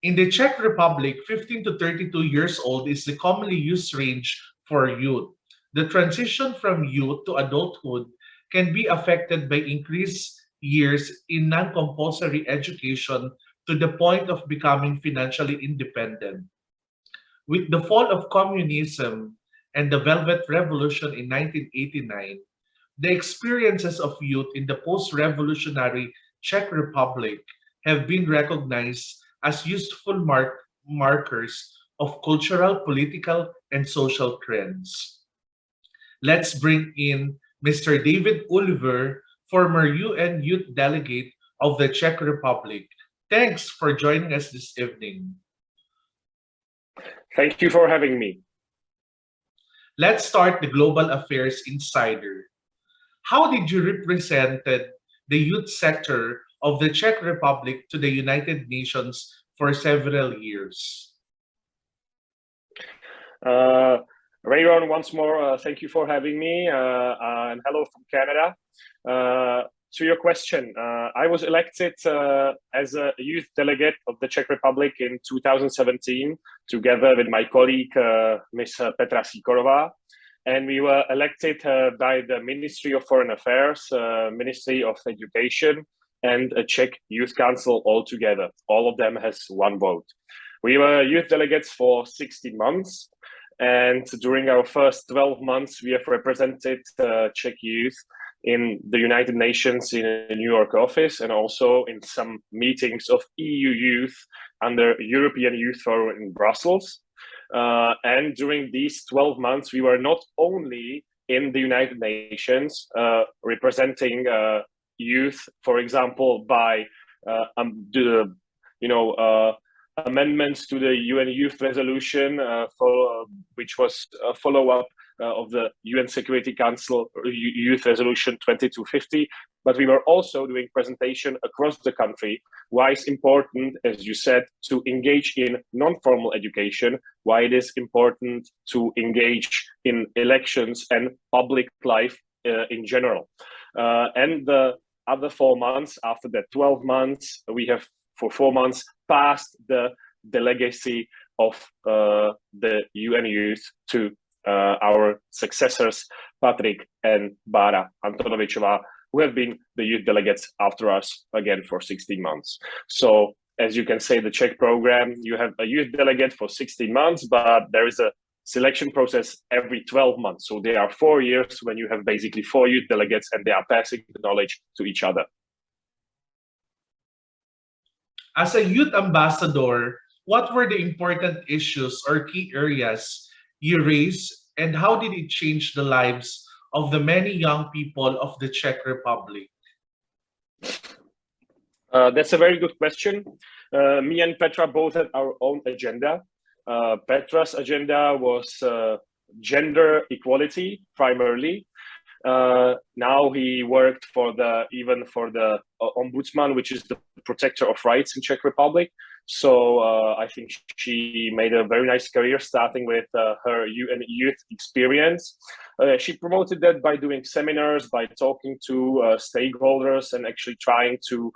In the Czech Republic, 15 to 32 years old is the commonly used range for youth. The transition from youth to adulthood can be affected by increased years in non-compulsory education to the point of becoming financially independent. With the fall of communism and the Velvet Revolution in 1989, the experiences of youth in the post-revolutionary Czech Republic have been recognized as useful markers of cultural, political, and social trends. Let's bring in Mr. David Ulver, former UN Youth Delegate of the Czech Republic. Thanks for joining us this evening. Thank you for having me. Let's start the Global Affairs Insider. How did you represent the youth sector of the Czech Republic to the United Nations for several years? Rayron, once more, thank you for having me, and hello from Canada. To your question, I was elected as a youth delegate of the Czech Republic in 2017, together with my colleague, Ms. Petra Sikorová. And we were elected by the Ministry of Foreign Affairs, Ministry of Education, and a Czech Youth Council all together. All of them has one vote. We were youth delegates for 16 months. And during our first 12 months, we have represented Czech youth in the United Nations in a New York office, and also in some meetings of EU youth under European Youth Forum in Brussels. And during these 12 months, we were not only in the United Nations representing youth, for example, by amendments to the UN Youth Resolution, which was a follow-up of the UN Security Council Youth Resolution 2250, but we were also doing presentation across the country, why it's important, as you said, to engage in non-formal education, why it is important to engage in elections and public life in general. And the other 4 months, after that 12 months, we have for 4 months passed the legacy of the UN youth to our successors, Patrick and Bára Antonovičová, who have been the youth delegates after us again for 16 months. So as you can say, the Czech program, you have a youth delegate for 16 months, but there is a selection process every 12 months. So there are 4 years when you have basically 4 youth delegates and they are passing the knowledge to each other. As a youth ambassador, what were the important issues or key areas you raised, and how did it change the lives of the many young people of the Czech Republic? That's a very good question. Me and Petra both had our own agenda. Petra's agenda was gender equality primarily. Now he worked for the ombudsman, which is the protector of rights in Czech Republic. So I think she made a very nice career, starting with her UN youth experience. She promoted that by doing seminars, by talking to stakeholders, and actually trying to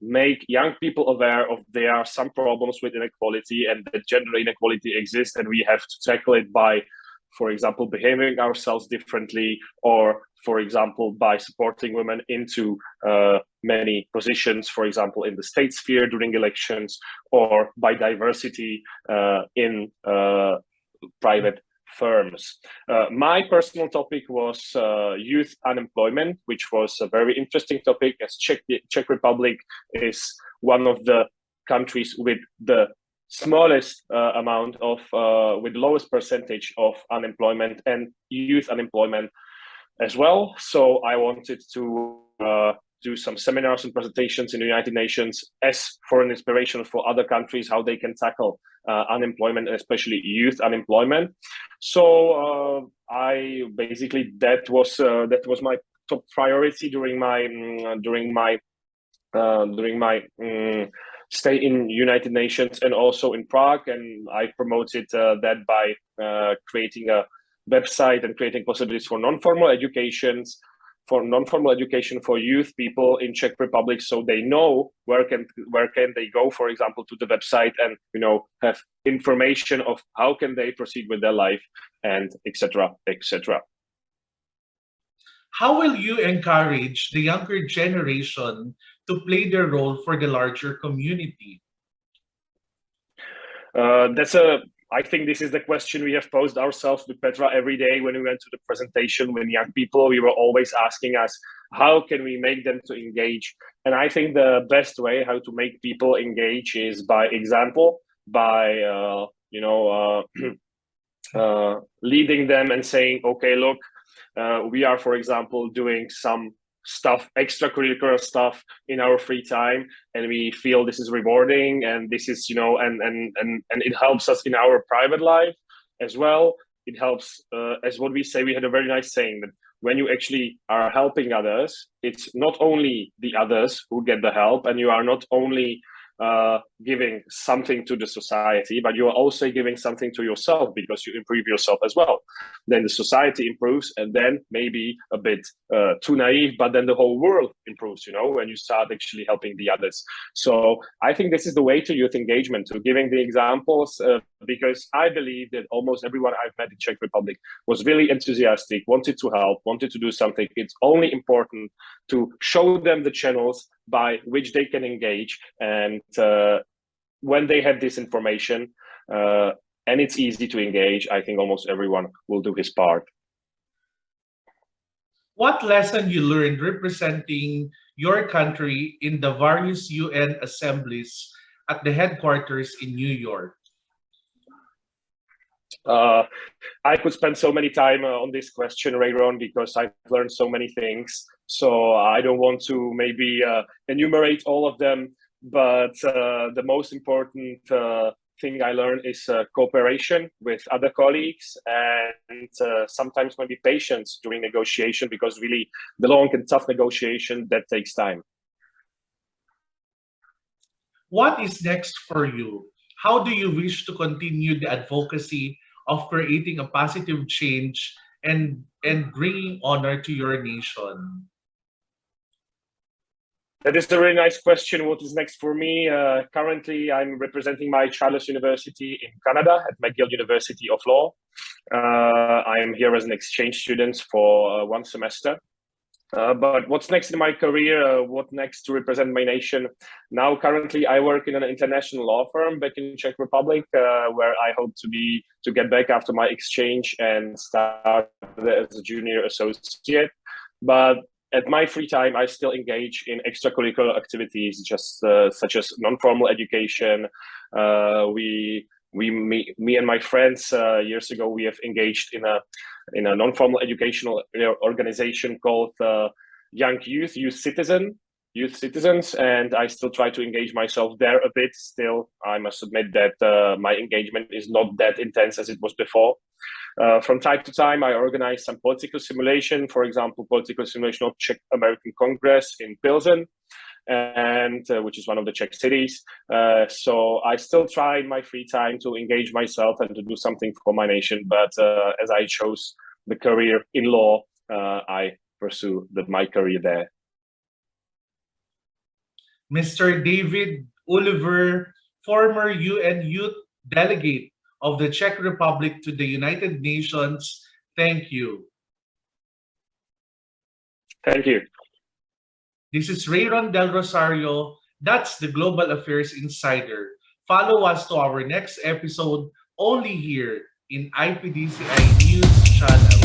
make young people aware of there are some problems with inequality and that gender inequality exists, and we have to tackle it by, for example, behaving ourselves differently, or, for example, by supporting women into many positions, for example, in the state sphere during elections, or by diversity in private firms. My personal topic was youth unemployment, which was a very interesting topic, as Czech Republic is one of the countries with the smallest amount of, with lowest percentage of unemployment and youth unemployment as well. So I wanted to do some seminars and presentations in the United Nations as for an inspiration for other countries, how they can tackle unemployment, especially youth unemployment. So I basically, that was my top priority during my stay in United Nations and also in Prague, and I promoted that by creating a website and creating possibilities for non-formal educations, for non-formal education for youth people in Czech Republic, so they know where can they go, for example, to the website, and have information of how can they proceed with their life, and etc. etc. How will you encourage the younger generation to play their role for the larger community? I think this is the question we have posed ourselves with Petra every day when we went to the presentation with young people. We were always asking us, how can we make them to engage? And I think the best way how to make people engage is by example, by leading them and saying, okay, look, we are, for example, doing some stuff, extracurricular stuff in our free time, and we feel this is rewarding, and this is and it helps us in our private life as well. It helps, as what we say, we had a very nice saying that when you actually are helping others, it's not only the others who get the help, and you are not only giving something to the society, but you are also giving something to yourself, because you improve yourself as well. Then the society improves, and then maybe a bit too naive, but then the whole world improves, when you start actually helping the others. So I think this is the way to youth engagement, to giving the examples, because I believe that almost everyone I've met in Czech Republic was really enthusiastic, wanted to help, wanted to do something. It's only important to show them the channels by which they can engage, and when they have this information and it's easy to engage, I think almost everyone will do his part. What lesson you learned representing your country in the various UN assemblies at the headquarters in New York? I could spend so many time on this question, Rayron, because I've learned so many things. So I don't want to maybe enumerate all of them, but the most important thing I learned is cooperation with other colleagues, and sometimes maybe patience during negotiation, because really the long and tough negotiation, that takes time. What is next for you? How do you wish to continue the advocacy of creating a positive change and bringing honor to your nation? That is a really nice question. What is next for me? Currently, I'm representing my childless university in Canada at McGill University of Law. I am here as an exchange student for 1 semester. But what's next in my career? What next to represent my nation? Now, currently, I work in an international law firm back in Czech Republic, where I hope to get back after my exchange and start as a junior associate. But at my free time, I still engage in extracurricular activities, just such as non-formal education. Me and my friends years ago, we have engaged in a non-formal educational organization called Young Citizens, and I still try to engage myself there a bit. Still, I must admit that my engagement is not that intense as it was before. From time to time, I organize some political simulation, for example, political simulation of Czech American Congress in Pilsen, and which is one of the Czech cities. So I still try in my free time to engage myself and to do something for my nation. But as I chose the career in law, I pursue my career there. Mr. David Oliver, former UN Youth Delegate of the Czech Republic to the United Nations, thank you. Thank you. This is Rayron Del Rosario. That's the Global Affairs Insider. Follow us to our next episode only here in IPDCI News Channel.